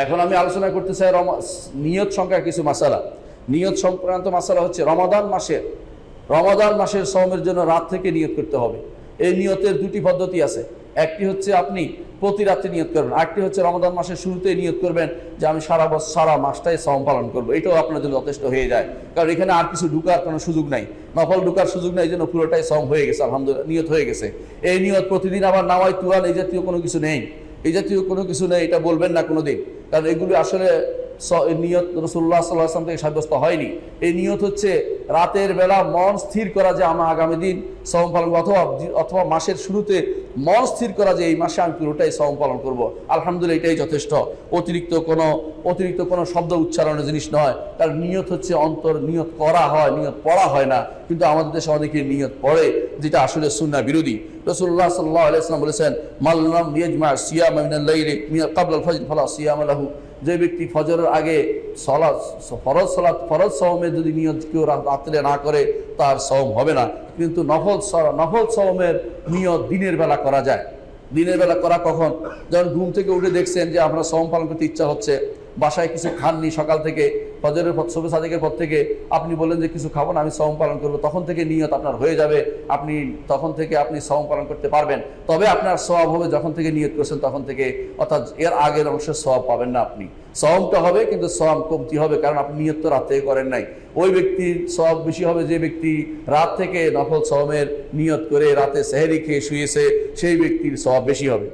এখন আমি আলোচনা করতে চাই নিয়ত সংক্রান্ত কিছু মাসালা। নিয়ত সংক্রান্ত মাসালা হচ্ছে রমাদান মাসের সওমের জন্য রাত থেকে নিয়ত করতে হবে। এই নিয়তের দুটি পদ্ধতি আছে। একটি হচ্ছে আপনি প্রতি রাতে নিয়ত করবেন, আরেকটি হচ্ছে রমাদান মাসের শুরুতেই নিয়ত করবেন যে আমি সারা মাসটাই সওম পালন করবো। এটাও আপনার জন্য যথেষ্ট হয়ে যায়, কারণ এখানে আর কিছু ঢুকার কোনো সুযোগ নাই, নফল ঢুকার সুযোগ নাই, এই জন্য পুরোটাই সওম হয়ে গেছে, আলহামদুলিল্লাহ নিয়ত হয়ে গেছে। এই নিয়ত প্রতিদিন আবার নামাই তুয়াল এই জাতীয় কোনো কিছু নেই, এটা বলবেন না কোনোদিন, কারণ এগুলি আসলে নিয়ত রাসূলুল্লাহ সাল্লাল্লাহু আলাইহি ওয়াসাল্লাম থেকে সাব্যস্ত হয়নি। এই নিয়ত হচ্ছে রাতের বেলা মন স্থির করা যে আমরা আগামী দিন সওম পালন করব, অথবা মাসের শুরুতে মন স্থির করা যে এই মাসে আমি পুরোটাই সওম পালন করব। আলহামদুলিল্লাহ এটাই যথেষ্ট, অতিরিক্ত কোনো শব্দ উচ্চারণের জিনিস নয়। কারণ নিয়ত হচ্ছে অন্তর, নিয়ত করা হয়, নিয়ত পড়া হয় না। কিন্তু আমাদের দেশে অনেকে নিয়ত পড়ে, যেটা আসলে সুন্নাহ বিরোধী। রাসূলুল্লাহ সাল্লাল্লাহু আলাইহি ওয়াসাল্লাম বলেছেন, মান লাম ইয়াজমা সিয়ামা মিনাল লাইলি ক্বাবলা আল ফজর ফালা সিয়ামা লাহু। যে ব্যক্তি ফজরের আগে ফরজ সওমের যদি নিয়ত কেউ রাত্রে না করে তার সওম হবে না। কিন্তু নফল সওমের নিয়ত দিনের বেলা করা যায়। দিনের বেলা করা কখন? যখন ঘুম থেকে উঠে দেখছেন যে আপনার সওম পালন করতে ইচ্ছা হচ্ছে, বাসায় কিছু খাননি, সকাল থেকে ফজরের শবে সাদিকের পর থেকে আপনি বলেন যে কিছু খাবো না, আমি সওম পালন করবো, তখন থেকে নিয়ত আপনার হয়ে যাবে, তখন থেকে আপনি সওম পালন করতে পারবেন। তবে আপনার সওয়াব হবে যখন থেকে নিয়ত করছেন তখন থেকে, অর্থাৎ এর আগের অংশের সওয়াব পাবেন না আপনি। সওমটা হবে কিন্তু সওয়াব কমতি হবে, কারণ আপনি নিয়ত তো রাত থেকে করেন নাই। ওই ব্যক্তির সওয়াব বেশি হবে যে ব্যক্তি রাত থেকে নফল সওমের নিয়ত করে রাতে সেহরি খেয়ে শুয়েছে, সেই ব্যক্তির সওয়াব বেশি হবে।